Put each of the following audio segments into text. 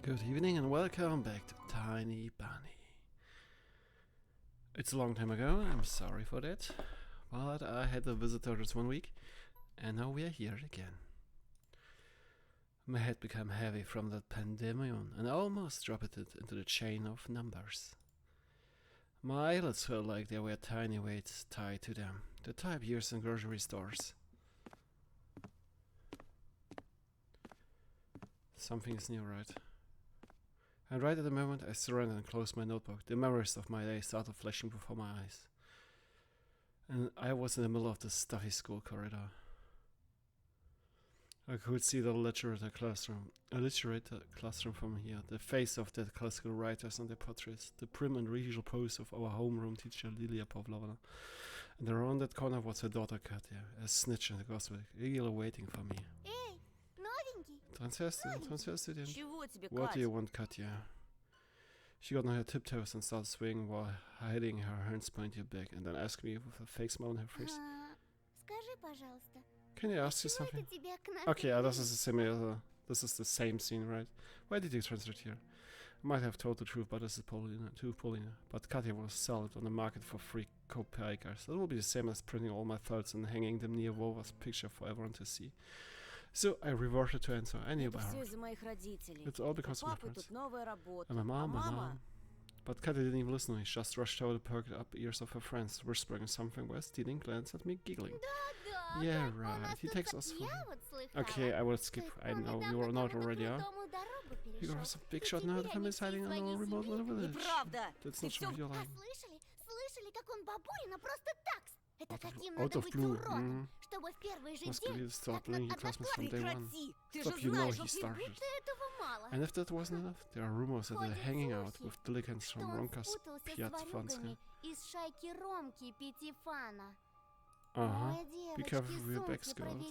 Good evening and welcome back to Tiny Bunny. It's a long time ago, I'm sorry for that, but I had a visitor this 1 week and now we are here again. My head became heavy from that pandemonium and I almost dropped it into the chain of numbers. My eyelids felt like there were tiny weights tied to them, the type used in grocery stores. Something is new, right? And right at the moment I surrendered and closed my notebook, the memories of my day started flashing before my eyes. And I was in the middle of the stuffy school corridor. I could see the literature classroom from here, the face of the classical writers and their portraits, the prim and regal pose of our homeroom teacher Lilia Pavlovna. And around that corner was her daughter Katya, a snitch in the gospel, eagerly waiting for me. Transfer student. What do you want, Katya? She got on her tiptoes and started swinging while hiding her hands behind her back, and then asked me with a fake smile on her face. Can I ask you something? Okay, this is the same scene, right? Why did you translate here? I might have told the truth, but this is Paulina. But Katya will sell it on the market for 3 kopeikas. It will be the same as printing all my thoughts and hanging them near Vova's picture for everyone to see. So I reverted to answer. I knew about her. It's all because of my parents. And my mom. But Katya didn't even listen to me. She just rushed over the perked up ears of her friends, whispering something while stealing glance at me, giggling. Yeah, right. He takes us for... Okay, I will skip. I know you are not already are. You got some big shot now. The family is hiding on a remote little village. That's not what you're like. Out of blue. Must be start blaming your classmates from day one. Stop, you know he started. And if that wasn't enough, there are rumors that they're hanging out with diligence from Ronka's Piatfanska. Be careful with your backs, girls.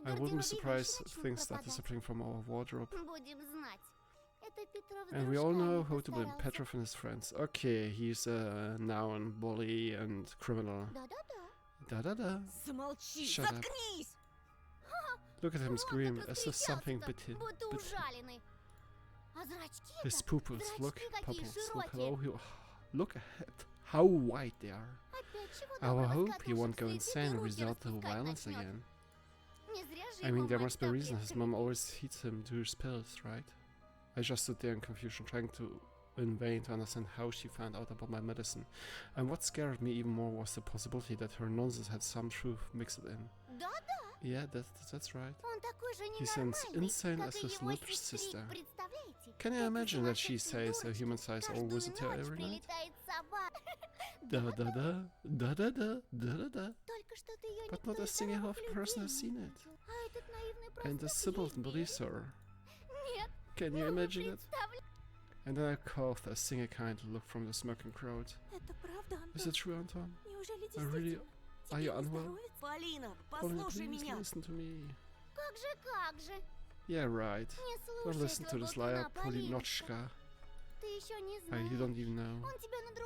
I wouldn't be surprised if things start disappearing from our wardrobe. And we all know how to blame Petrov and his friends. Okay, he's a noun, bully, and criminal. Da-da-da. Shut up. Look at him scream as if something bit him. His pupils look pupils. Look at how white they are. I hope he won't go insane and resort to violence again. I mean, there must be a reason his mom always feeds him to her spells, right? I just stood there in confusion, trying in vain to understand how she found out about my medicine. And what scared me even more was the possibility that her nonsense had some truth mixed in. Yeah, that's right. He's as insane as his little sister. Can you imagine that she says a human-sized old wizard to her every night? Da-da-da, da-da-da, da-da-da. But not a single half person has seen it. And the simpleton believes her. Can you imagine it? And then I coughed as seeing a kind look from the smirking crowd. Is it true, Anton? Are you unwell? Paulina, please listen to me. Yeah, right. Don't listen to this liar, Polinochka. You don't even know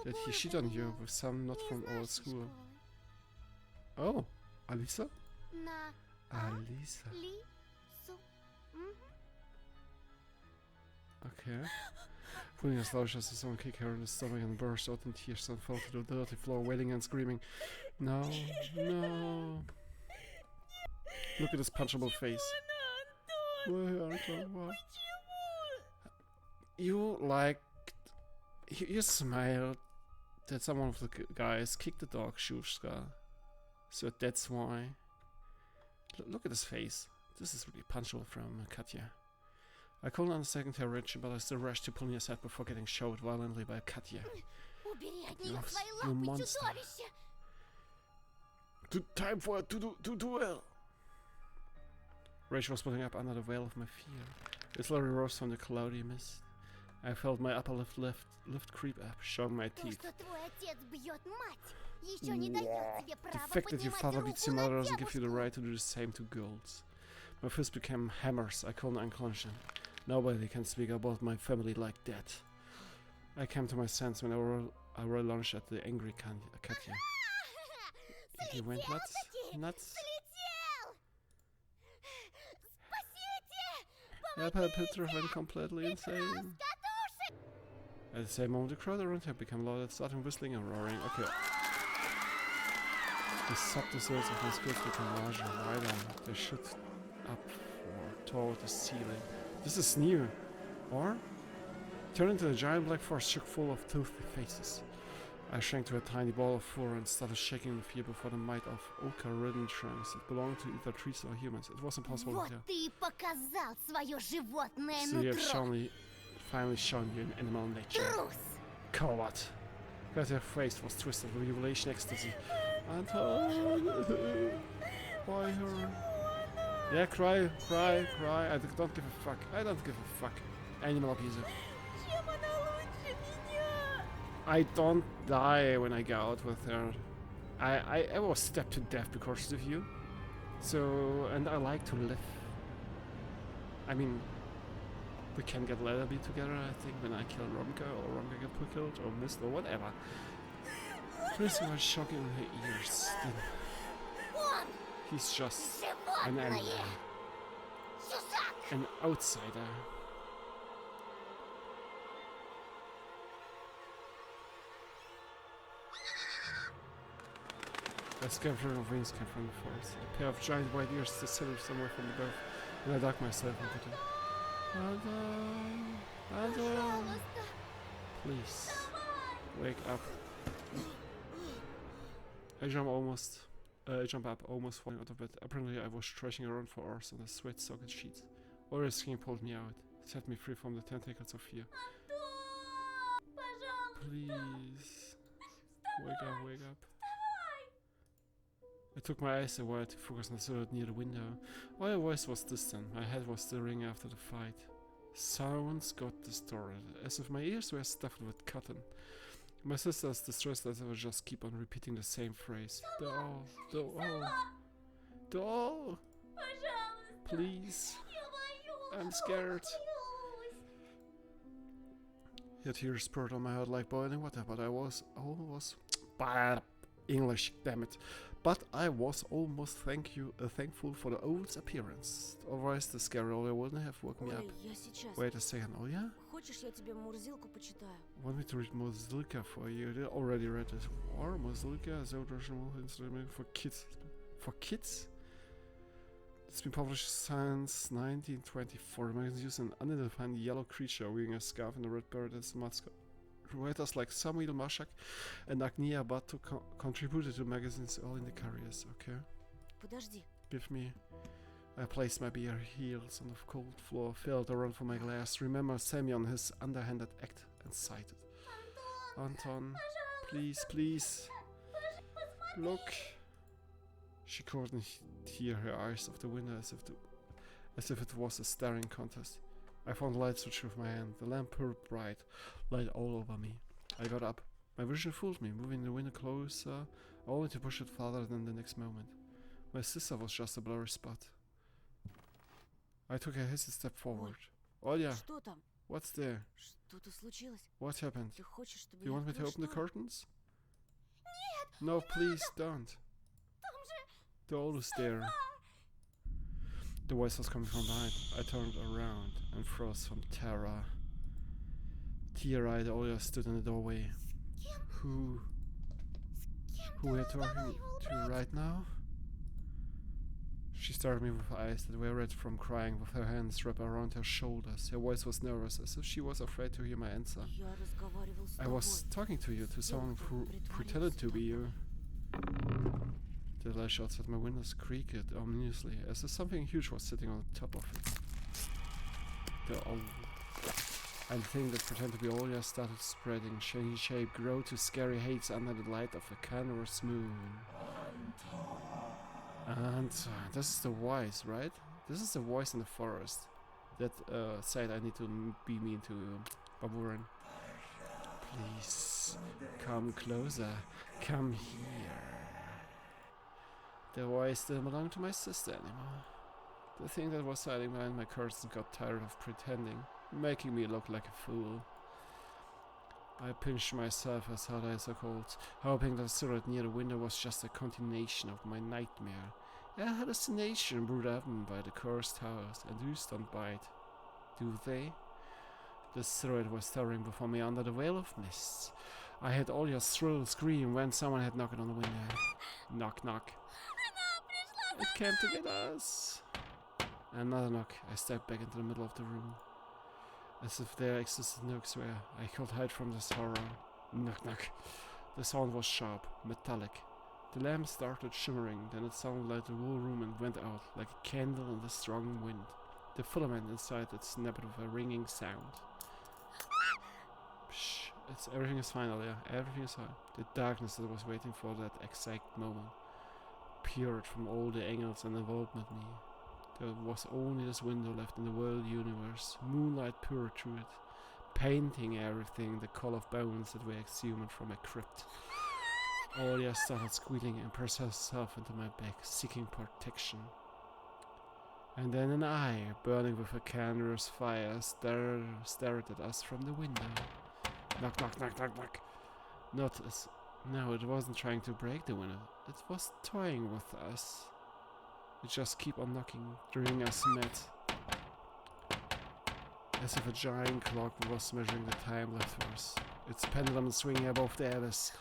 that he shit on you with some not from our school. Oh, Alisa? Alisa. Okay. Pulling as loud as someone kicked her in the stomach and burst out in tears and fell to the dirty floor, wailing and screaming. No. Look at his punchable face. What? You smiled that someone of the guys kicked the dog, Shushka. So that's why. Look at his face. This is really punchable from Katya. I couldn't understand her reaction, but I still rushed to pull me aside before getting shoved violently by Katya. You monster. Time for it to duel. Rage was building up under the veil of my fear. It slowly rose from the cloudy mist. I felt my upper lip creep up, showing my teeth. The fact that your father beats your mother doesn't give you the right to do the same to girls. My fists became hammers. I couldn't unclench them. Nobody can speak about my family like that. I came to my sense when I lunged at the angry Katya. He went nuts. Peter went completely insane. At the same moment, the crowd around her became louder, starting whistling and roaring. Okay. The sub-desserts of my skills became larger and wider. They shoot up toward the ceiling. This is new. Or? Turned into a giant black forest chock full of toothy faces. I shrank to a tiny ball of fur and started shaking in fear before the might of ochre-ridden trunks that belonged to either trees or humans. It was impossible to tell. So you have finally shown your animal nature. Coward. Because her face was twisted with revelation ecstasy. Anton! Why her? Yeah, cry. I don't give a fuck. Animal abuser. I don't die when I go out with her. I was stabbed to death because of you. So, and I like to live. I mean, we can get Leatherby together, I think, when I kill Romka, or Romka get killed, or missed, or whatever. First was shocking in her ears. Then he's just an animal. An outsider. A scavenger of wings came from the forest. A pair of giant white ears descended somewhere from above, and I dug myself into them. Anton! Please, wake up. I jump up, almost falling out of bed. Apparently I was thrashing around for hours on the sweat-soaked sheets. Oria's scream pulled me out, set me free from the tentacles of fear. Please, wake up. I took my eyes away to focus on the silhouette near the window. My voice was distant, my head was still ringing after the fight. Sounds got distorted, as if my ears were stuffed with cotton. My sister was distressed as I would just keep on repeating the same phrase. Doll! Please! I'm scared! Your tears poured on my head like boiling water, but I was almost... English, damn it. But I was almost thankful for the owl's appearance. Otherwise the scary Olya wouldn't have woken me up. Wait a second, Olya? Want me to read Muzilka for you? They already read it. Or Muzilka is a original instrument for kids. For kids? It's been published since 1924. The magazine used an unidentified yellow creature wearing a scarf and a red bird as a mascot. Writers like Samuel Mashak and Agnia Batu contributed to magazines all in the careers, okay? Give me. I placed my bare heels on the cold floor, felt around for my glass, remember Semyon, his underhanded act, and sighed. Anton, please. Look. She couldn't hear her eyes of the window as if it was a staring contest. I found the light switch with my hand. The lamp purred bright, light all over me. I got up. My vision fooled me, moving the window closer, only to push it farther than the next moment. My sister was just a blurry spot. I took a hasty step forward. Olya, what's there? What happened? You want me to open the curtains? No, please don't. The owl is there. The voice was coming from behind. I turned around and froze from terror. Tear-eyed, Olya stood in the doorway. Who we're talking to right now? She stared at me with eyes that were red from crying, with her hands wrapped around her shoulders. Her voice was nervous, as if she was afraid to hear my answer. I was talking to you, to someone who pretended to be you. The lash outside my windows creaked ominously, as if something huge was sitting on the top of it. And the thing that pretended to be Olya started spreading, shiny shape, grow to scary heights under the light of a canvas moon. And this is the voice, right? This is the voice in the forest that said I need to be mean to Baburan. Please, come closer, come here. The voice didn't belong to my sister anymore. The thing that was hiding behind my curtains got tired of pretending, making me look like a fool. I pinched myself as hard as I could, hoping that the silhouette near the window was just a continuation of my nightmare. A hallucination brewed up by the cursed house, and who stand by it? do they? The silhouette was towering before me under the veil of mist. I heard all your shrill scream when someone had knocked on the window. Knock, knock. It came to get us. Another knock. I stepped back into the middle of the room, as if there existed nooks where I could hide from this horror. Knock, knock. The sound was sharp, metallic. The lamp started shimmering, then it sounded like the whole room went out, like a candle in the strong wind. The filament inside it snapped with a ringing sound. Psh, everything is fine, Alia. Everything is fine. The darkness that was waiting for that exact moment peered from all the angles and enveloped me. There was only this window left in the world universe. Moonlight poured through it, painting everything the color of bones that were exhumed from a crypt. Alia started squealing and pressed herself into my back, seeking protection. And then an eye, burning with a candle's fire, stared at us from the window. Knock, knock, knock, knock, knock. No, it wasn't trying to break the window. It was toying with us. It just kept on knocking, driving us mad. As if a giant clock was measuring the time left for us. Its pendulum swinging above the abyss.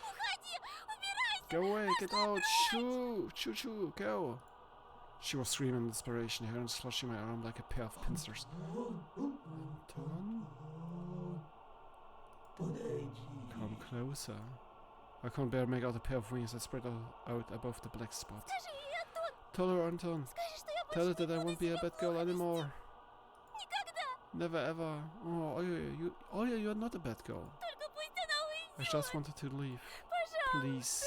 Go away, get out, shoo, choo choo, go. She was screaming in desperation, her hands clutching my arm like a pair of pincers. Anton? Come closer. I can't bear make out a pair of wings that spread out above the black spot. Tell her, Anton. Tell her that I won't be a bad girl anymore. Never ever. Oh, you're not a bad girl. I just wanted to leave. Please.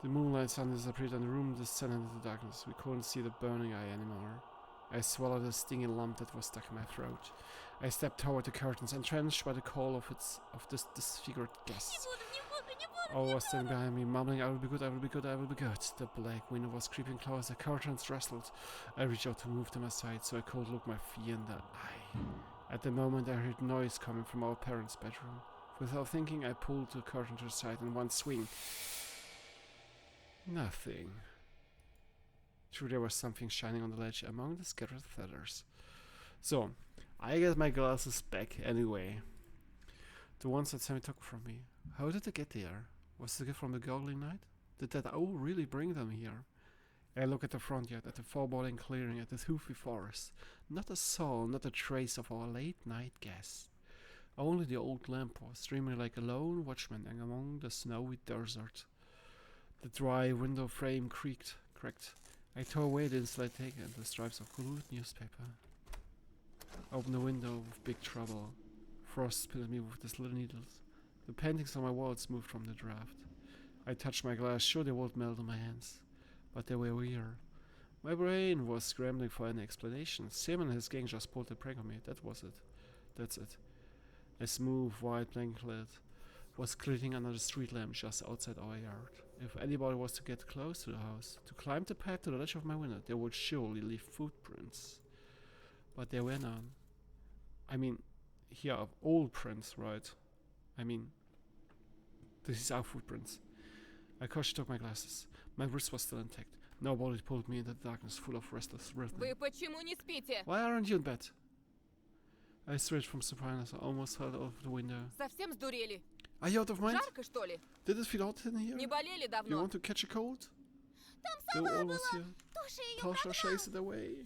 The moonlight suddenly disappeared and the room descended into darkness. We couldn't see the burning eye anymore. I swallowed a stinging lump that was stuck in my throat. I stepped toward the curtains, entrenched by the call of this disfigured guest. All was standing behind me, mumbling, I will be good, I will be good, I will be good. The black window was creeping closer, the curtains rustled. I reached out to move them aside so I could look my fear in the eye. At the moment I heard noise coming from our parents' bedroom. Without thinking, I pulled the curtain to the side in one swing. Nothing. True, there was something shining on the ledge among the scattered feathers. So, I get my glasses back anyway. The ones that Sammy took from me. How did they get there? Was it a gift from the Goggling Knight? Did that owl really bring them here? I look at the front yard, at the foreboding clearing, at the toothy forest. Not a soul, not a trace of our late night guest. Only the old lamp was streaming like a lone watchman among the snowy desert. The dry window frame cracked. I tore away the insulated tape and the stripes of glued newspaper. Opened the window with big trouble. Frost spilled me with his little needles. The paintings on my walls moved from the draft. I touched my glass, sure they would melt in my hands. But they were weird. My brain was scrambling for an explanation. Sam and his gang just pulled a prank on me. That was it. That's it. A smooth white blanket was glittering under the street lamp just outside our yard. If anybody was to get close to the house, to climb the path to the ledge of my window, they would surely leave footprints. But there were none. I mean, here are old prints, right? I mean, this is our footprints. I cautiously took my glasses. My wrist was still intact. Nobody pulled me into the darkness full of restless rhythm. Why aren't you in bed? I stretched from surprise. I almost fell out of the window. Are you out of mind? Did it feel hot in here? You want to catch a cold? They were almost here. Tasha, chase it away.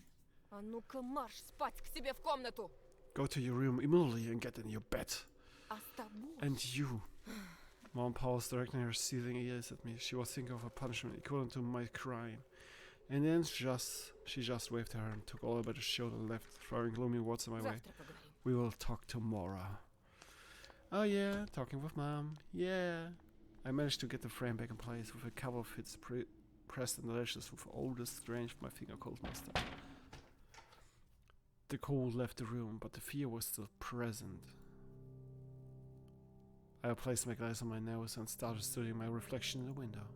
Go to your room immediately and get in your bed. And you. Mom paused, directing her seething ears at me. She was thinking of a punishment equivalent to my crime. And then she just waved her and took Ola by the shoulder and left, throwing gloomy words in my way. We will talk tomorrow. Oh yeah, talking with Mom. Yeah. I managed to get the frame back in place with a couple of hits pressed in the lashes with all the strength my finger could muster. The cold left the room, but the fear was still present. I placed my glass on my nose and started studying my reflection in the window.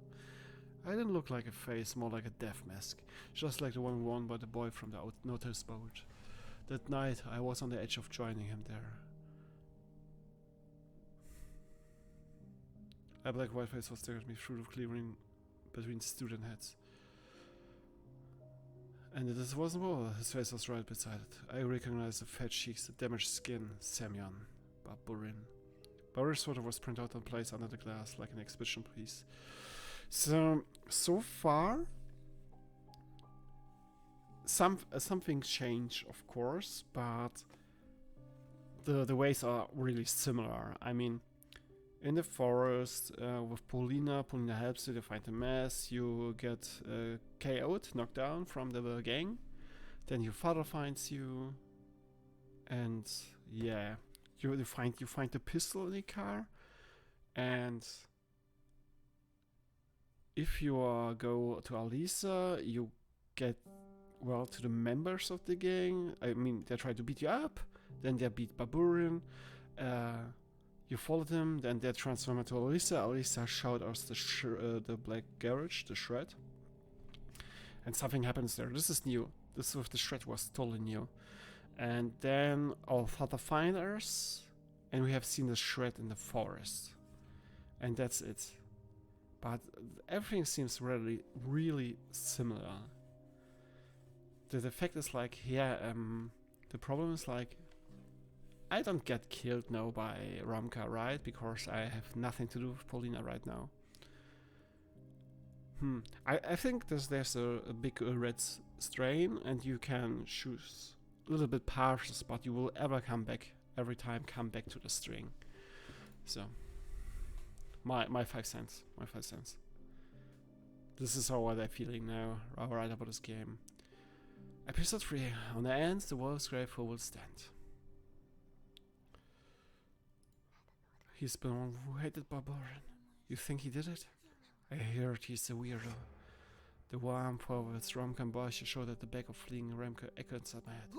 I didn't look like a face, more like a death mask, just like the one worn by the boy from the notice boat. That night, I was on the edge of joining him there. A black white face was staring at me through the clearing between student heads. And it wasn't well. His face was right beside it. I recognized the fat cheeks, the damaged skin. Semyon. Baburin. Baburin's photo was printed out and placed under the glass like an exhibition piece. So far, something changed, of course, but the ways are really similar. I mean, in the forest with Paulina helps you to find the mess. You get KO'd, knocked down from the gang. Then your father finds you, and yeah, you find the pistol in the car. And if you go to Alisa, you get to the members of the gang. I mean, they try to beat you up. Then they beat Baburin. You follow them, then they transform into Alisa. Alisa showed us the black garage, the shred. And something happens there. This is new. This with the shred was totally new. And then our father finds us, and we have seen the shred in the forest. And that's it. But everything seems really, really similar. The fact is like, the problem is like, I don't get killed now by Ramka, right? Because I have nothing to do with Paulina right now. I think there's a big red strain, and you can choose a little bit partials, but you will every time come back to the string. So, my 5 cents. My 5 cents. This is how I'm feeling now, right about this game. Episode 3. On the ends, the wolf's grateful will stand. He's the one who hated Baburin. You think he did it? I heard he's a weirdo. The warm forwards Romkan Borsche showed at the back of fleeing Remka echoed inside my head.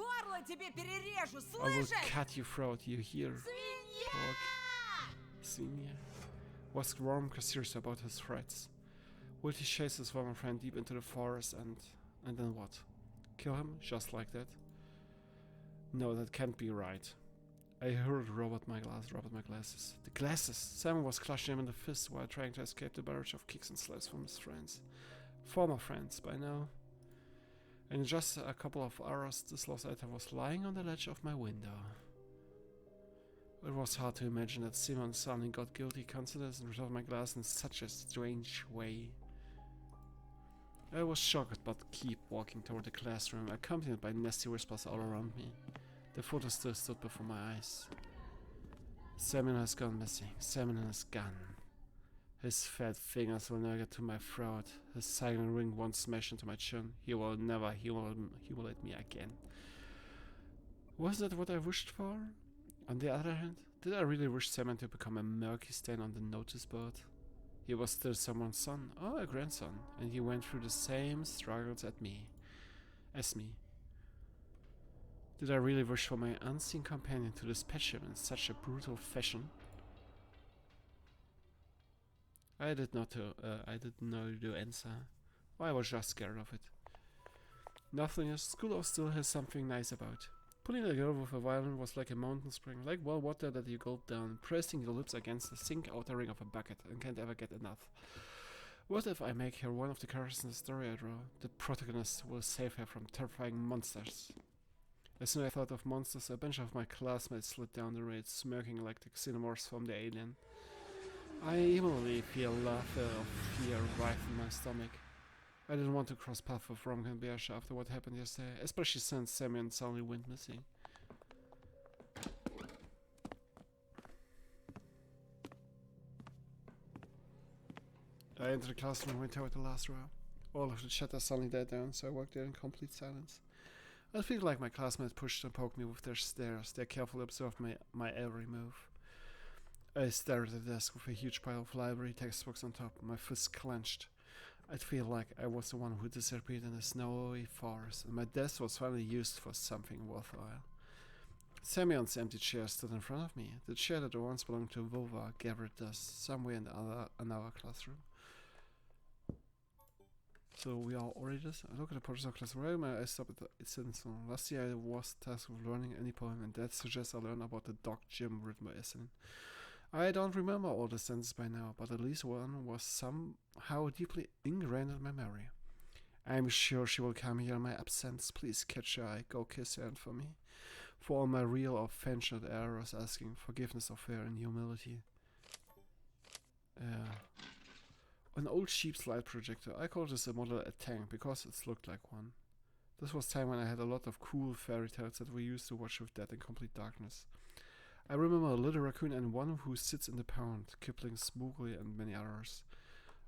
I will cut your throat, you hear? Senior. Was Romka serious about his threats? Would he chase his former friend deep into the forest and then what? Kill him just like that? No, that can't be right. I heard Robert my glasses. The glasses! Simon was clutching him in the fist while trying to escape the barrage of kicks and slaps from his friends. Former friends, by now. In just a couple of hours, this lost item was lying on the ledge of my window. It was hard to imagine that Simon suddenly got guilty conscious and returned my glass in such a strange way. I was shocked but keep walking toward the classroom, accompanied by nasty whispers all around me. The photo still stood before my eyes. Simon has gone missing. Simon and his gun. His fat fingers will never get to my throat. His silent ring won't smash into my chin. He will never humiliate me again. Was that what I wished for? On the other hand, did I really wish Simon to become a murky stain on the notice board? He was still someone's son, or a grandson, and he went through the same struggles as me. Did I really wish for my unseen companion to dispatch him in such a brutal fashion? I didn't know the answer. Or I was just scared of it. Nothing is. School still has something nice about. Pulling a girl with a violin was like a mountain spring, like well water that you gulp down, pressing your lips against the sink outer ring of a bucket and can't ever get enough. What if I make her one of the characters in the story I draw? The protagonist will save her from terrifying monsters. As soon as I thought of monsters, a bunch of my classmates slid down the rail, smirking like the xenomorphs from the Alien. I immediately feel laughter of fear rise in my stomach. I didn't want to cross paths with Romka and Beasha after what happened yesterday, especially since Semyon suddenly went missing. I entered the classroom and went toward the last row. All of the chatter suddenly died down, so I walked there in complete silence. I feel like my classmates pushed and poked me with their stares. They carefully observed my every move. I stared at the desk with a huge pile of library textbooks on top, my fists clenched. I feel like I was the one who disappeared in the snowy forest, and my desk was finally used for something worthwhile. Semyon's empty chair stood in front of me, the chair that once belonged to Vova gathered dust somewhere in our classroom. So we are already this. I look at the portrait of class where my eyes stop at the sentence. Last year I was tasked with learning any poem, and that suggests I learned about the dog Jim written by Esselin. I don't remember all the sentences by now, but at least one was somehow deeply ingrained in my memory. I'm sure she will come here in my absence. Please catch her eye. Go kiss her and for me. For all my real or fancied errors, asking forgiveness of her in humility. An old sheep's light projector. I call this a model a tank because it looked like one. This was time when I had a lot of cool fairy tales that we used to watch with Dad in complete darkness. I remember a little raccoon and one who sits in the pond, Kipling, Smoogley, and many others.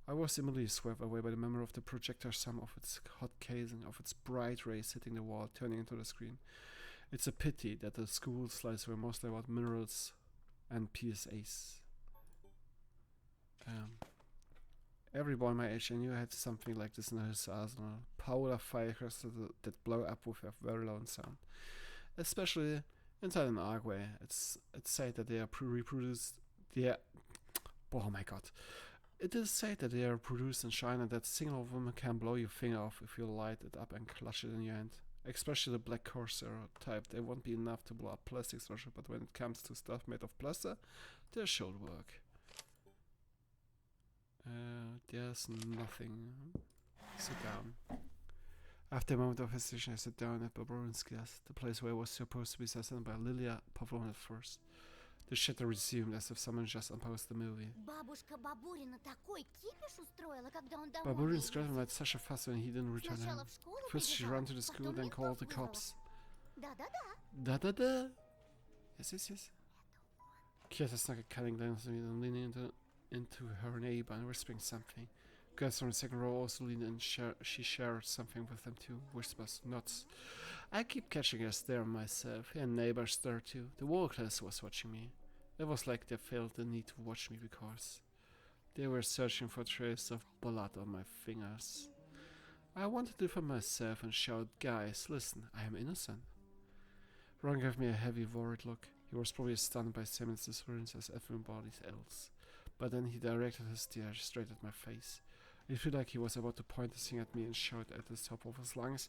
I was immediately swept away by the memory of the projector, some of its hot casing, of its bright rays hitting the wall, turning into the screen. It's a pity that the school slides were mostly about minerals and PSAs. Every boy my age I knew had something like this in his arsenal. Powder firecrackers that blow up with a very loud sound. Especially inside an arcway. It's said that they are reproduced. Oh my god. It is said that they are produced in China, that single of them can blow your finger off if you light it up and clutch it in your hand. Especially the black Corsair type. They won't be enough to blow up plastic structure, but when it comes to stuff made of plaster, they should work. There's nothing. Sit down. After a moment of hesitation, I sat down at Baburin's class, the place where I was supposed to be sent by Lilia Pavlovna at first. The shatter resumed as if someone just unpaused the movie. Baburin's grandma made such a fuss when he didn't return home. First she ran to the school, then called the cops. Da-da-da! Yes. Kieta snuck a cunning glance at me, then leaning into her neighbor and whispering something. Girls from the second row also leaned in. She shared something with them too. Whispers, nods. I keep catching a stare myself. Her neighbor stared too. The whole class was watching me. It was like they felt the need to watch me because they were searching for traces of blood on my fingers. I wanted to defend myself and shout, guys, listen, I am innocent. Ron gave me a heavy, worried look. He was probably stunned by Simon's disappearance as everybody else. But then he directed his stare straight at my face. It felt like he was about to point the thing at me and shout at the top of his lungs,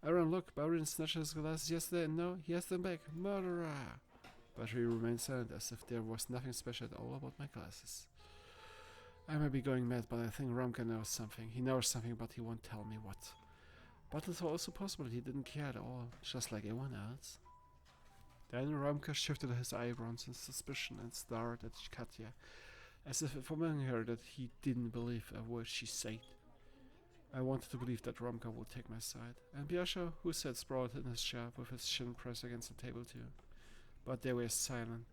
Aaron, look, Baburin snatched his glasses yesterday and no, he has them back. Murderer! But he remained silent as if there was nothing special at all about my glasses. I may be going mad, but I think Romka knows something. He knows something, but he won't tell me what. But it's also possible he didn't care at all, just like everyone else. Then Romka shifted his eyebrows in suspicion and stared at Katya, as if informing her that he didn't believe a word she said. I wanted to believe that Romka would take my side, and Biasha, who sat sprawled in his chair with his chin pressed against the table too. But they were silent.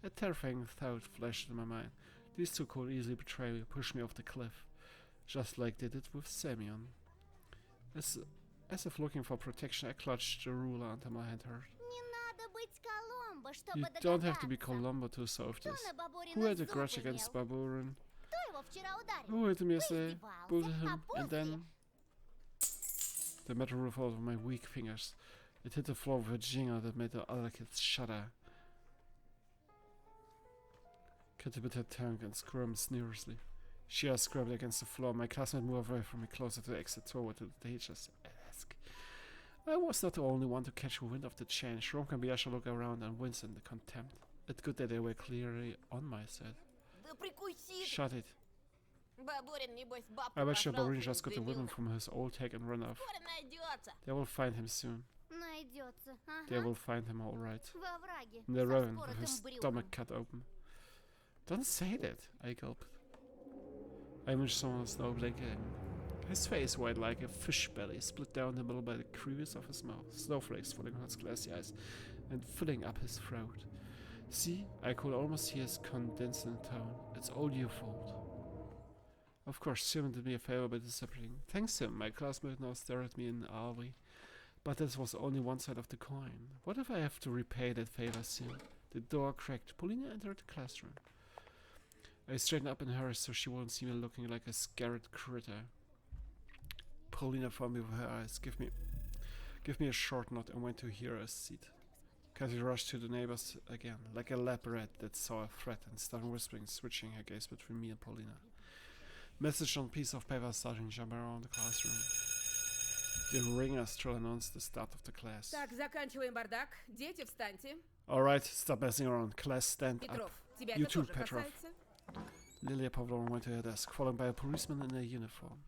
A terrifying thought flashed in my mind. These two could easily betray me, push me off the cliff, just like they did with Semyon. As if looking for protection, I clutched the ruler until my hand hurt. You don't have to be Columbo to solve this. Who had a grudge against Baburin? Who hit him yesterday? Booted him, and then... The metal roof out of my weak fingers. It hit the floor with a jingle that made the other kids shudder. Kitty bit her tongue and squirmed sneerishly. Shia scrubbed against the floor. My classmate moved away from me closer to the exit toward the teacher's desk. I was not the only one to catch wind of the change. Romka and Biasha looked around and winced in the contempt. It's good that they were clearly on my side. Shut it. I bet sure Baburin just got the women from his old tag and run off. They will find him soon. They will find him all right. In the ravine, with his stomach cut open. Don't say that, I gulped. I imaged someone snow blanket. His face white like a fish belly, split down the middle by the crevice of his mouth, snowflakes falling on his glassy eyes and filling up his throat. See, I could almost hear his condensing tone. It's all your fault. Of course, Sim did me a favor by disappearing. Thanks, Sim. My classmate now stared at me in awe. But that was only one side of the coin. What if I have to repay that favor, Sim? The door cracked. Polina entered the classroom. I straightened up in her so she won't see me looking like a scared critter. Polina found me with her eyes. Give me a short nod and went to Hira's seat. Kathy rushed to the neighbors again, like a lab rat that saw a threat and started whispering, switching her gaze between me and Polina. Message on piece of paper starting to jump around the classroom. The ringer still announced the start of the class. Так, заканчиваем бардак. Дети, встаньте. Alright, stop messing around. Class, stand Петров, up. тебя You это too, тоже Petrov. касается? Lilia Pavlova went to her desk, followed by a policeman in a uniform.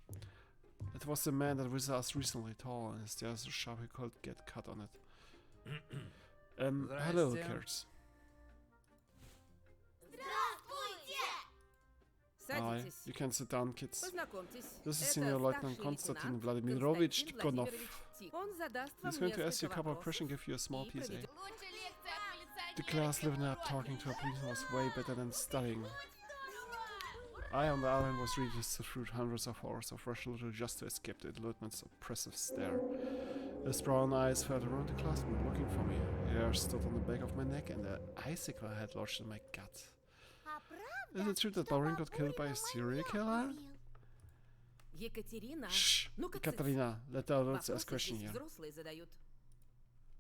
It was the man that was us recently tall, and his stairs so sharp he could get cut on it. Hello, Здрасте. kids. Hi, Садитесь. you can sit down, kids. Познакомьтесь. This is Это Senior Lieutenant старший Konstantin лейтенант Vladimirovich Константин Tikhonov. Владимирович Тик. Он задаст вам He's going to ask you a несколько couple of вопросов questions, give you a small и PSA. проведет. The class living up talking to a policeman was way better than studying. I, on the other hand, was ready to sit through hundreds of hours of Russian literature just to escape the lieutenant's oppressive stare. His brown eyes felt around the classroom, looking for me. Hair stood on the back of my neck, and the icicle I had lodged in my gut. Is it true that Baurin got killed by a serial killer? Екатерина, Shh! ну-ка, Katarina, let the adults ask вопросы question здесь here. взрослые задают.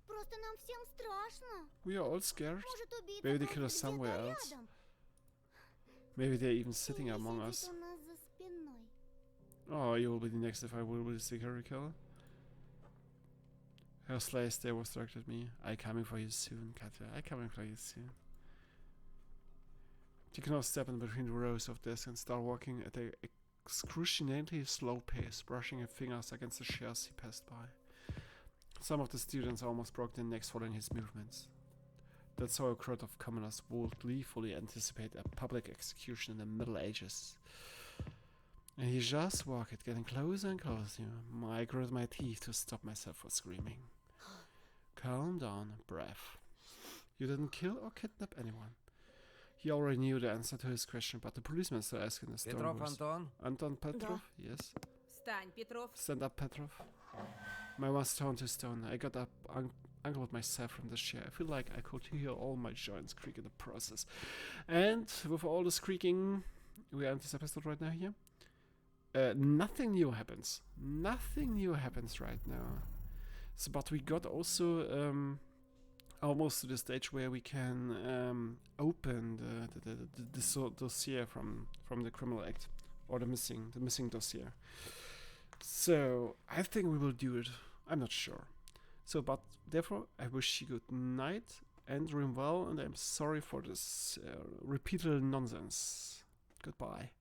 Просто нам всем страшно. We are all scared. Может, убийца Maybe they просто kill us где-то somewhere else. рядом. Maybe they're even sitting Или among сидит us. у нас за спиной. Oh, you will be the next if I will be the serial killer. Her sly stare was directed at me. I coming for you soon, Katya. I coming for you soon. Tikhonov stepped in between the rows of desks and started walking at an excruciatingly slow pace, brushing his fingers against the chairs he passed by. Some of the students almost broke their necks following his movements. That's how a crowd of commoners would gleefully anticipate a public execution in the Middle Ages. And he just walked, getting closer and closer. I gritted my teeth to stop myself from screaming. Calm down, breath. You didn't kill or kidnap anyone. He already knew the answer to his question, but the policeman still asking a stern Петров voice. Антон. Anton Petrov? Yes. Встань, Петров. Stand up, Petrov. My voice turned to stone. I got up, uncovered myself from the chair. I feel like I could hear all my joints creak in the process. And with all this creaking, we end this episode right now here. Nothing new happens. Nothing new happens right now. So, but we got also almost to the stage where we can open the dossier from the criminal act, or the missing dossier. So I think we will do it. I'm not sure. So, but therefore, I wish you good night and dream well, and I'm sorry for this repeated nonsense. Goodbye.